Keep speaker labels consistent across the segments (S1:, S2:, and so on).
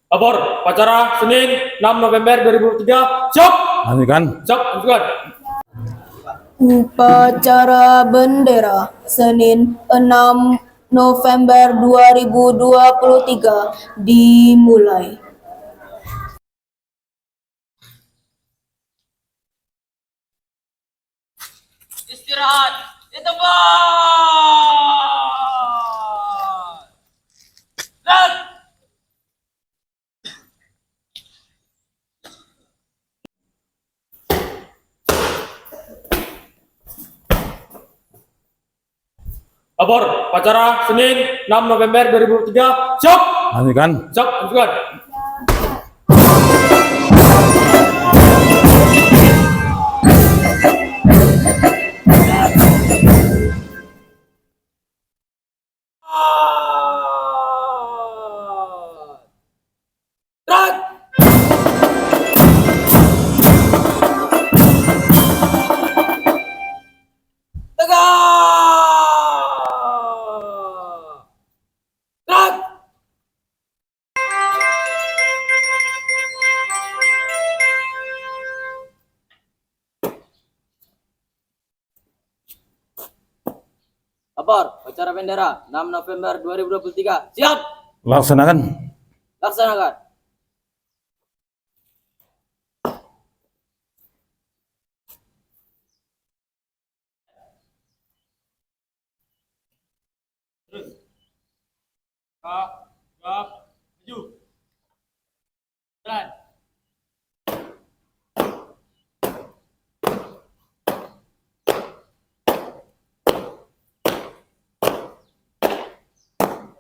S1: Lapor, upacara Senin 6 November 2023. Siap.
S2: Lanjutkan.
S1: Siap, lanjutkan.
S3: Upacara bendera Senin 6 November 2023 dimulai.
S4: Istirahat di tempat. Dan
S1: Lapor, upacara Senin 6 November 2023. Siap.
S2: Lanjutkan.
S1: Siap, lanjutkan.
S4: Gerak. Tegak. Gerak. Lapor, upacara bendera 6 November 2023. Siap.
S2: Laksanakan.
S4: Laksanakan.
S1: Siap, siap, maju. Jalan.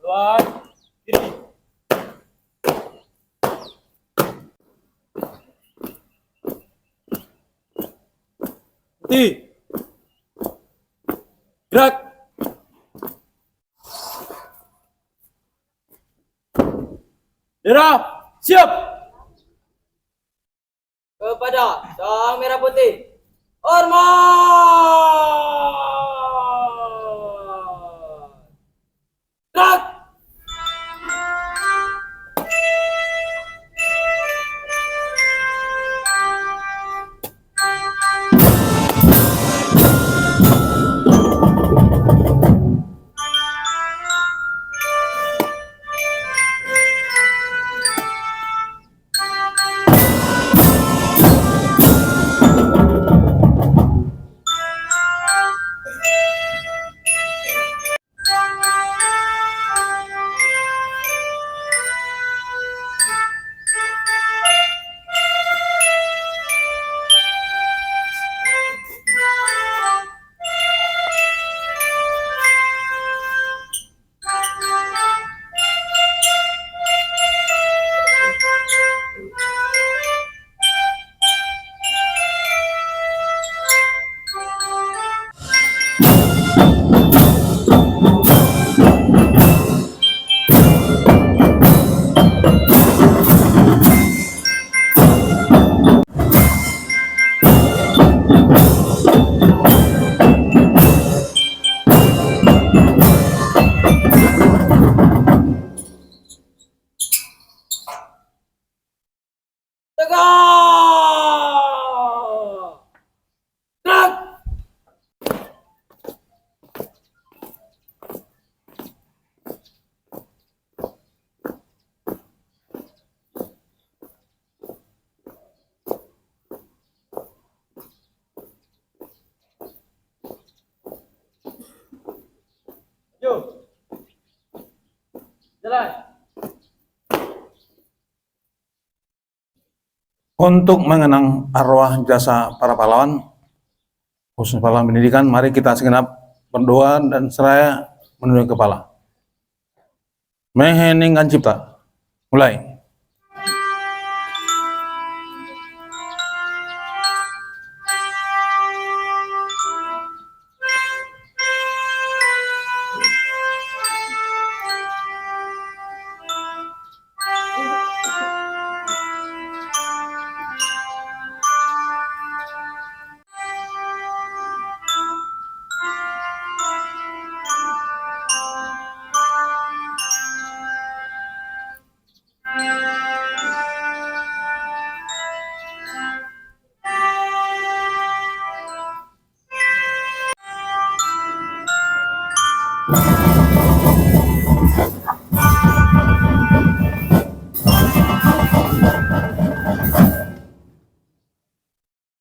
S1: Luar, kiri. Berhenti. Gerak. Bendera, siap.
S4: Kepada Sang Merah Putih. Hormat. Gerak. Tegak. Gerak.
S1: Maju. Jalan.
S2: Untuk mengenang arwah jasa para pahlawan, khusus pahlawan pendidikan, mari kita segenap berdoa dan seraya menunduk kepala. Meheningkan cipta. Mulai.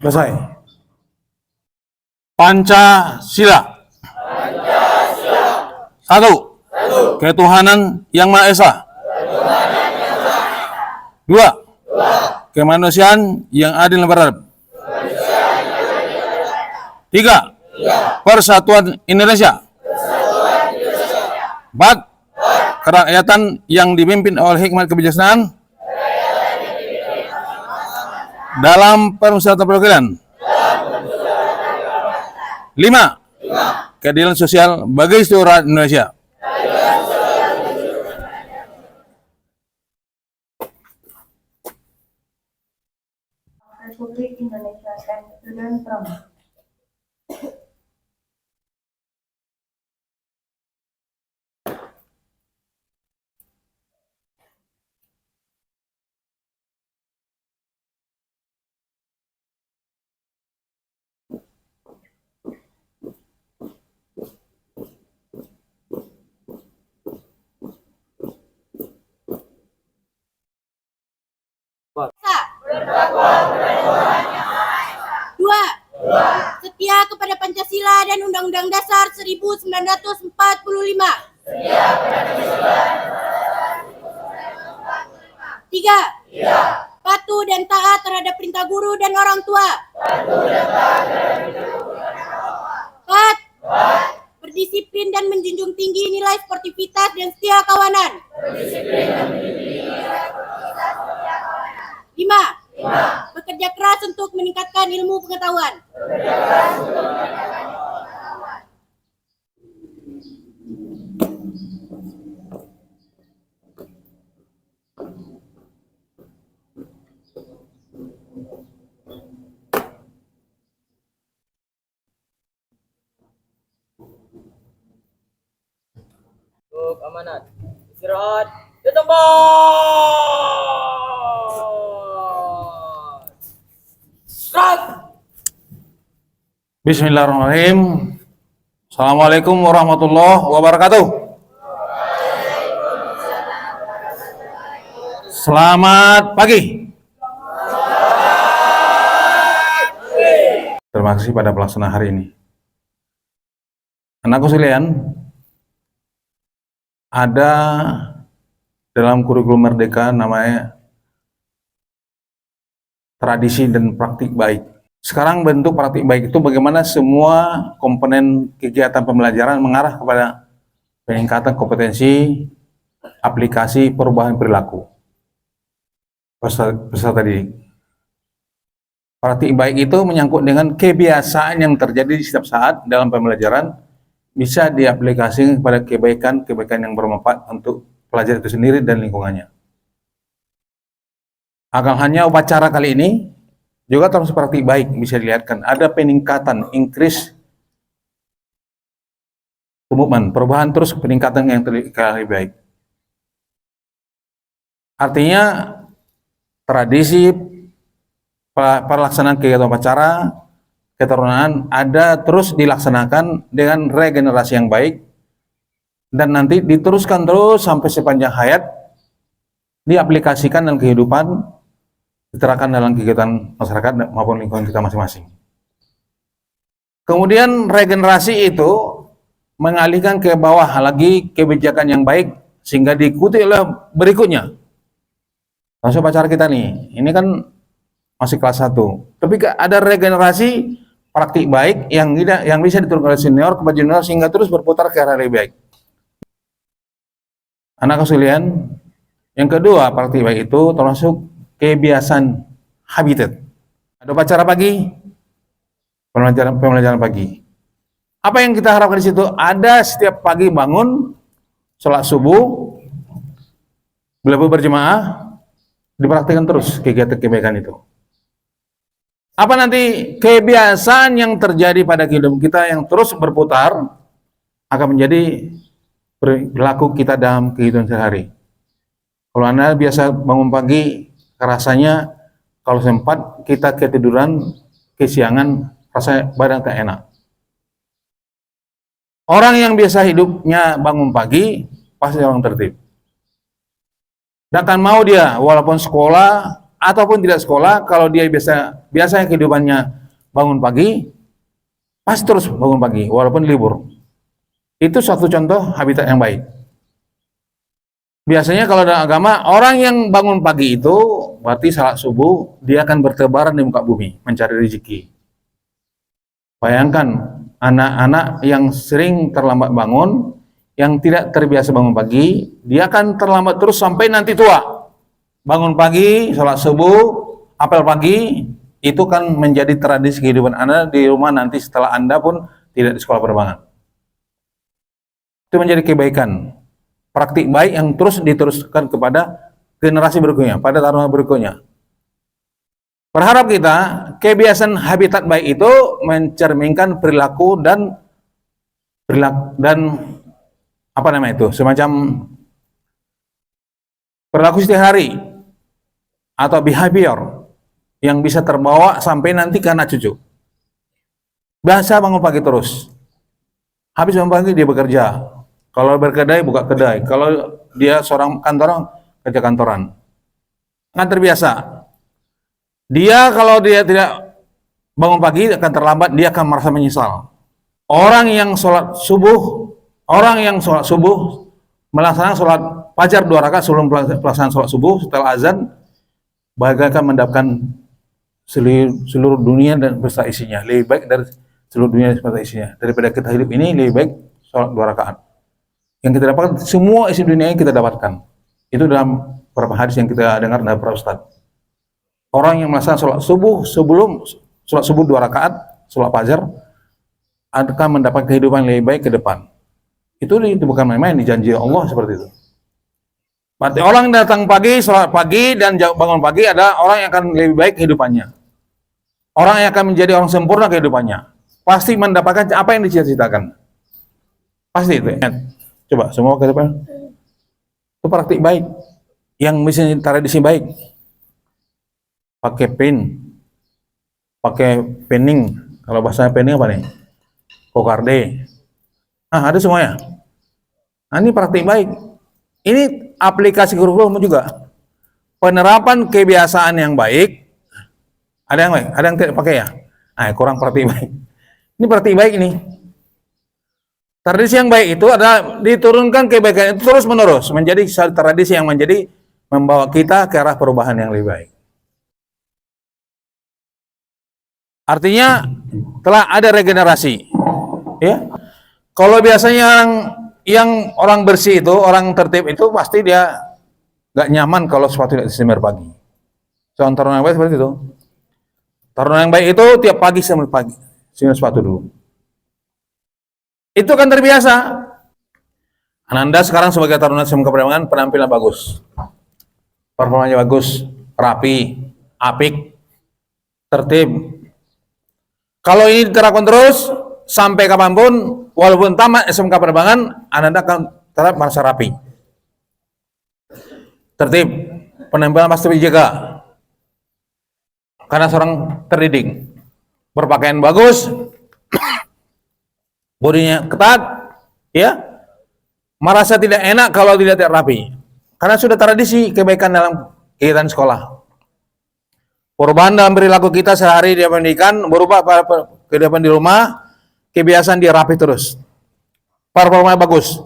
S2: Selesai. Pancasila. Satu. Ketuhanan Yang Maha Esa. Dua. Kemanusiaan yang adil dan beradab. Tiga. Persatuan Indonesia. Empat. Kerakyatan yang dipimpin oleh hikmat kebijaksanaan dalam permusyawaratan perwakilan. Lima. Keadilan sosial bagi seluruh rakyat Indonesia.
S5: Republik Indonesia and Student from
S6: Dua, setia kepada Pancasila dan Undang-Undang Dasar 1945. Tiga, patuh dan taat terhadap perintah guru dan orang tua. Empat, berdisiplin dan menjunjung tinggi nilai sportivitas dan setia kawanan. Lima, bekerja keras untuk meningkatkan ilmu pengetahuan.
S4: Untuk amanat. Istirahat. Di tempat. Gerak.
S2: Bismillahirrahmanirrahim. Assalamualaikum warahmatullahi wabarakatuh. Selamat pagi. Terima kasih pada pelaksana hari ini. Anakku sekalian, ada dalam kurikulum Merdeka namanya tradisi dan praktik baik. Sekarang bentuk praktik baik itu bagaimana semua komponen kegiatan pembelajaran mengarah kepada peningkatan kompetensi, aplikasi, perubahan perilaku peserta didik. Praktik baik itu menyangkut dengan kebiasaan yang terjadi di setiap saat dalam pembelajaran, bisa diaplikasikan kepada kebaikan yang bermanfaat untuk pelajar itu sendiri dan lingkungannya. Akan hanya upacara kali ini juga termasuk praktik baik, bisa dilihatkan ada peningkatan, increase movement, perubahan terus peningkatan yang lebih baik. Artinya tradisi pelaksanaan kegiatan upacara keturunan ada terus dilaksanakan dengan regenerasi yang baik dan nanti diteruskan terus sampai sepanjang hayat, diaplikasikan dalam kehidupan, diterapkan dalam kegiatan masyarakat maupun lingkungan kita masing-masing. Kemudian regenerasi itu mengalihkan ke bawah lagi kebijakan yang baik sehingga diikuti oleh berikutnya. Langsung upacara kita nih, ini kan masih kelas 1, tapi ada regenerasi praktik baik yang bisa diturunkan oleh senior kepada junior sehingga terus berputar ke arah lebih baik. Anak sekalian, yang kedua praktik baik itu termasuk kebiasaan habitat. Ada upacara pagi, pembelajaran pagi. Apa yang kita harapkan di situ? Ada setiap pagi bangun, sholat subuh, belabu berjemaah, dipraktikkan terus kegiatan kebaikan itu. Apa nanti kebiasaan yang terjadi pada kehidupan kita yang terus berputar akan menjadi perilaku kita dalam kehidupan sehari. Kalau Anda biasa bangun pagi, rasanya kalau sempat kita ketiduran, kesiangan, rasanya badan tak enak. Orang yang biasa hidupnya bangun pagi, pasti orang tertib. Dan akan mau dia, walaupun sekolah, ataupun tidak sekolah, kalau dia biasanya kehidupannya bangun pagi, pasti terus bangun pagi, walaupun libur. Itu suatu contoh habitat yang baik. Biasanya kalau dalam agama, orang yang bangun pagi itu, berarti salat subuh, dia akan bertebaran di muka bumi, mencari rezeki. Bayangkan, anak-anak yang sering terlambat bangun, yang tidak terbiasa bangun pagi, dia akan terlambat terus sampai nanti tua. Bangun pagi, salat subuh, apel pagi, itu kan menjadi tradisi kehidupan Anda di rumah nanti setelah Anda pun tidak di sekolah penerbangan. Itu menjadi kebaikan, praktik baik yang terus diteruskan kepada generasi berikutnya, pada taruna berikutnya. Berharap kita, kebiasaan habitat baik itu mencerminkan perilaku dan apa namanya itu, semacam perilaku setiap hari atau behavior yang bisa terbawa sampai nanti ke anak cucu. Biasa bangun pagi terus. Habis bangun pagi dia bekerja. Kalau berkedai, buka kedai. Kalau dia seorang kantoran, kerja kantoran. Kan terbiasa. Dia kalau dia tidak bangun pagi akan terlambat, dia akan merasa menyesal. Orang yang sholat subuh melaksanakan sholat fajar 2 rakaat sebelum pelaksanaan sholat subuh setelah azan, bagaikan mendapatkan seluruh dunia dan beserta isinya. Lebih baik dari seluruh dunia beserta isinya. Daripada kita hidup ini, lebih baik sholat 2 rakaat. Yang kita dapatkan, semua isi dunia yang kita dapatkan. Itu dalam beberapa hadis yang kita dengar dari para ustaz. Orang yang melaksanakan sholat subuh sebelum sholat subuh 2 rakaat, sholat fajar, akan mendapat kehidupan lebih baik ke depan. Itu bukan main-main, dijanji Allah seperti itu. Berarti orang yang datang pagi, sholat pagi, dan bangun pagi adalah orang yang akan lebih baik kehidupannya. Orang yang akan menjadi orang sempurna kehidupannya. Pasti mendapatkan apa yang dicita-citakan. Pasti itu. Coba semua ke depan. Itu praktik baik. Yang misalnya tradisi baik. Pakai pin. Pakai penning. Kalau bahasanya penning apa nih? Kokarde. Ada semuanya. Nah, ini praktik baik. Ini aplikasi kurikulum juga. Penerapan kebiasaan yang baik. Ada yang baik? Ada yang tidak pakai ya? Kurang praktik baik. Ini praktik baik ini. Tradisi yang baik itu adalah diturunkan kebaikan itu terus menerus menjadi satu tradisi yang membawa kita ke arah perubahan yang lebih baik. Artinya telah ada regenerasi. Ya. Kalau biasanya yang orang bersih itu, orang tertib itu pasti dia nggak nyaman kalau sepatu tidak disemir pagi. Soal taruna yang baik seperti itu. Taruna yang baik itu tiap pagi semir sepatu dulu. Itu kan terbiasa. Ananda sekarang sebagai taruna SMK Penerbangan penampilan bagus, performanya bagus, rapi, apik, tertib. Kalau ini diterapkan terus sampai kapanpun, walaupun tamat SMK Penerbangan, Ananda akan tetap merasa rapi, tertib, penampilan pasti dijaga. Karena seorang terdidik, berpakaian bagus, bodinya ketat, ya, merasa tidak enak kalau tidak rapi. Karena sudah tradisi kebaikan dalam kegiatan sekolah. Perubahan dalam perilaku kita sehari di pendidikan berubah pada kehidupan di rumah, kebiasaan dia rapi terus. Performa bagus,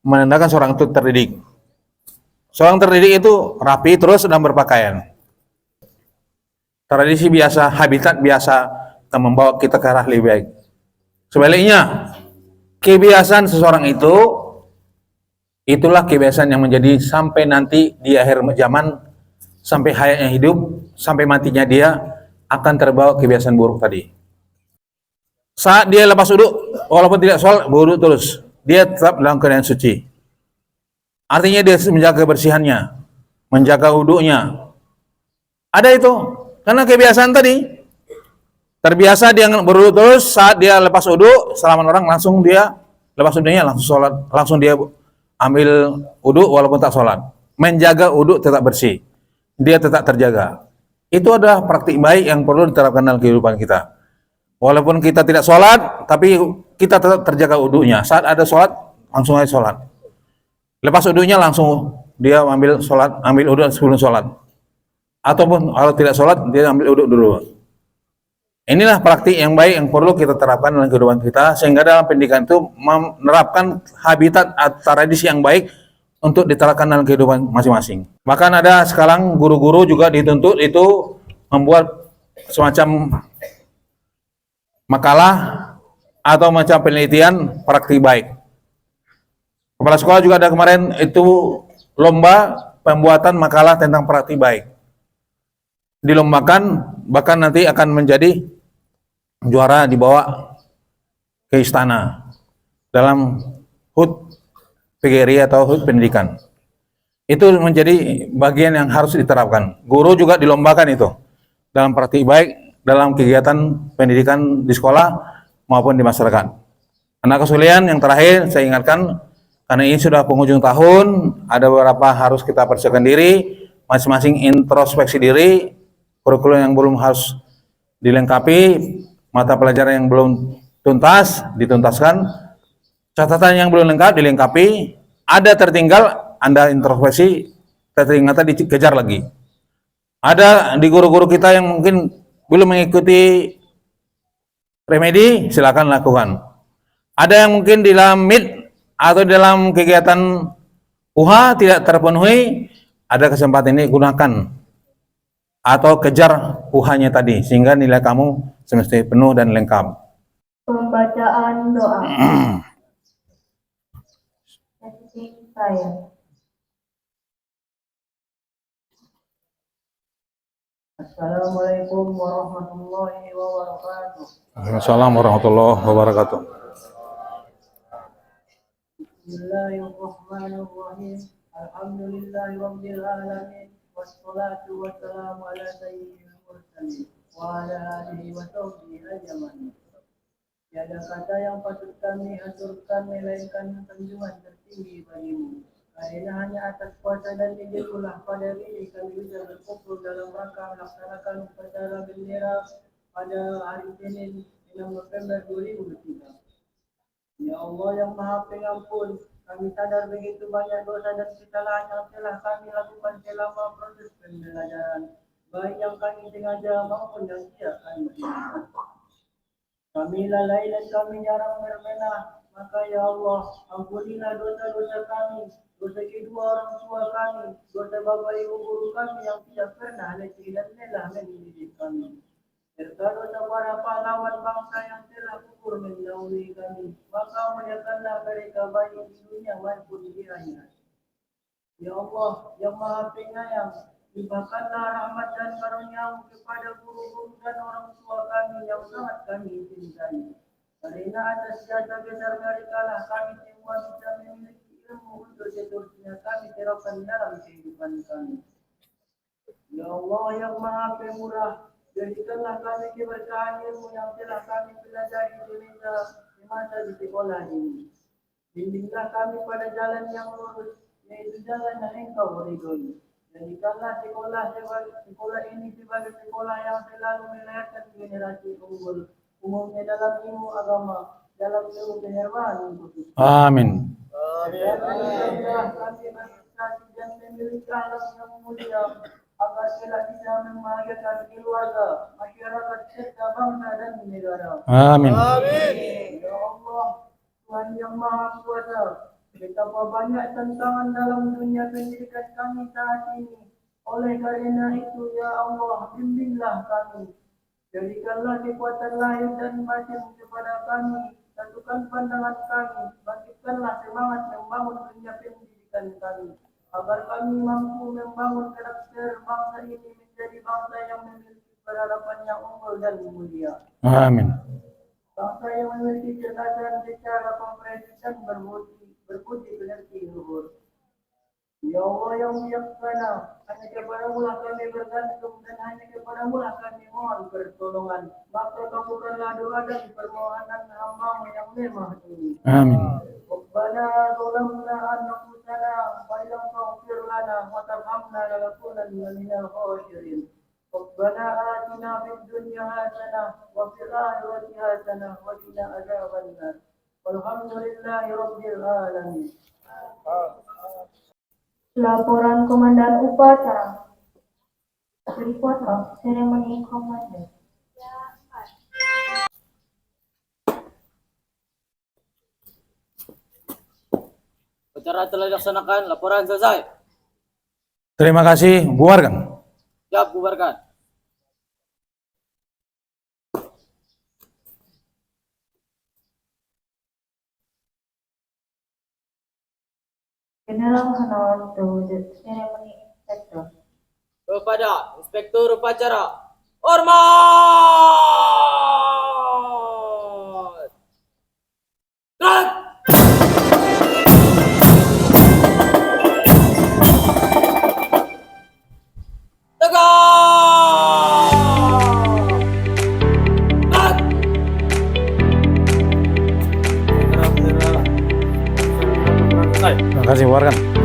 S2: menandakan seorang itu terdidik. Seorang terdidik itu rapi terus dan berpakaian. Tradisi biasa, habitat biasa akan membawa kita ke arah lebih baik. Sebaliknya, kebiasaan seseorang itu, itulah kebiasaan yang menjadi sampai nanti di akhir zaman, sampai hayatnya hidup, sampai matinya dia akan terbawa kebiasaan buruk tadi. Saat dia lepas wudhu, walaupun tidak sholat, wudhu terus. Dia tetap dalam keadaan suci. Artinya dia menjaga kebersihannya, menjaga wudhunya. Ada itu, karena kebiasaan tadi. Terbiasa dia berwudhu terus, saat dia lepas wudhu, salaman orang langsung dia lepas wudhunya langsung sholat, langsung dia ambil wudhu walaupun tak sholat. Menjaga wudhu tetap bersih, dia tetap terjaga. Itu adalah praktik baik yang perlu diterapkan dalam kehidupan kita. Walaupun kita tidak sholat, tapi kita tetap terjaga wudhunya. Saat ada sholat, langsung aja sholat. Lepas wudhunya langsung dia ambil sholat, ambil wudhu sebelum sholat. Ataupun kalau tidak sholat, dia ambil wudhu dulu. Inilah praktik yang baik yang perlu kita terapkan dalam kehidupan kita, sehingga dalam pendidikan itu menerapkan habitat atau tradisi yang baik untuk diterapkan dalam kehidupan masing-masing. Bahkan ada sekarang guru-guru juga dituntut itu membuat semacam makalah atau macam penelitian praktik baik. Kepala sekolah juga ada kemarin itu lomba pembuatan makalah tentang praktik baik. Dilombakan, bahkan nanti akan menjadi juara dibawa ke istana dalam HUT PGRI atau HUT pendidikan. Itu menjadi bagian yang harus diterapkan. Guru juga dilombakan itu dalam praktik baik dalam kegiatan pendidikan di sekolah maupun di masyarakat. Anak kesulian yang terakhir saya ingatkan, karena ini sudah penghujung tahun, ada beberapa harus kita persiapkan diri, masing-masing introspeksi diri, kurikulum yang belum harus dilengkapi, mata pelajaran yang belum tuntas, dituntaskan, catatan yang belum lengkap, dilengkapi, ada tertinggal, Anda introspeksi, ternyata dikejar lagi. Ada di guru-guru kita yang mungkin belum mengikuti remedi, silakan lakukan. Ada yang mungkin di dalam MIT atau dalam kegiatan UHA tidak terpenuhi, ada kesempatan ini gunakan atau kejar UHA-nya tadi, sehingga nilai kamu semestinya penuh dan lengkap.
S5: Pembacaan doa. Titik saya. Assalamualaikum warahmatullahi wabarakatuh.
S2: Assalamualaikum warahmatullahi wabarakatuh.
S5: Bismillahirrahmanirrahim. Alhamdulillahi rabbil alamin. Wassalatu wassalamu ala sayyidil mursalin wa ala alihi wa sahbihi ajmain. Tiada kata yang patut kami aturkan melainkan sanjungan tertinggi bagimu. Karena hanya atas kuasa dan izin-Mu pada diri kami bisa berkumpul dalam rangka melaksanakan upacara bendera pada hari Senin 6 November 2023. Ya Allah yang Maha Pengampun, kami sadar begitu banyak dosa dan kesalahan yang telah kami lakukan selama proses pembelajaran, baik yang kami sengaja maupun yang tidak kami sengaja. Kami lalai dan kami jarang berbenah, maka ya Allah, ampunilah dosa-dosa kami, dosa kedua orang tua kami, dosa bapak ibu guru kami yang tidak pernah letih dan lelah mendidik kami. Serta dosa para pahlawan bangsa yang telah gugur mendahului kami, maka muliakanlah mereka baik di dunia maupun di akhirat. Ya Allah, yang Maha Penyayang, limpahkanlah rahmat dan karunia-Mu kepada guru-guru dan orang tua kami yang sangat kami cintai. Karena atas jasa besar mereka lah kami semua bisa memiliki ilmu untuk seterusnya kami terapkan dalam kehidupan kami. Ya Allah yang Maha Pemurah, jadikanlah kami keberkahan ilmu yang telah kami pelajari di masa di sekolah ini. Bimbinglah kami pada jalan yang lurus, yaitu jalan yang Engkau ridhoi. Jadikanlah sekolah ini sebagai sekolah yang selalu melahirkan generasi unggul, umumnya dalam ilmu agama, dalam ilmu kehermaan khusus.
S2: Amin.
S5: Kami berprestasi dan memiliki akhlak yang mulia, agar kelak bisa membahagiakan keluarga, masyarakat serta bangsa dan negara.
S2: Amin.
S5: Ya Allah, Tuhan yang Maha Kuasa, betapa banyak tantangan dalam dunia pendidikan kami saat ini. Oleh karena itu, ya Allah, bimbinglah kami. Jadikanlah kekuatan lahir dan batin kepada kami. Satukan pandangan kami. Bangkitkanlah semangat membangun dunia pendidikan kami, agar kami mampu membangun karakter bangsa ini menjadi bangsa yang memiliki peradaban yang unggul dan mulia.
S2: Amin.
S5: Bangsa yang memiliki kecerdasan secara komprehensif dan berbudi pekerti luhur. Ya Allah yang bijaksana, hanya kepada-Mu lah kami bergantung dan hanya kepada-Mu lah kami mohon pertolongan. Maka kabulkanlah doa dan permohonan hamba-Mu yang lemah ini.
S2: Amin.
S5: Rabbana zalamna anfusana wa illam taghfir lana wa tarhamna lanakunanna minal khasirin. Rabbana atina fid dunya hasanah wa fil akhirati hasanah wa qina adzabannar. Walhamdulillahi rabbil alamin. Laporan Komandan Upacara. Report of Ceremony Commander.
S4: Upacara telah dilaksanakan, laporan selesai.
S2: Terima kasih, bubarkan.
S4: Siap, bubarkan.
S7: General honor to the ceremony inspector.
S4: Kepada Inspektur Upacara, hormat! Gerak! Tegak! Gerak!
S1: Selesai.
S2: Terima kasih, bubarkan.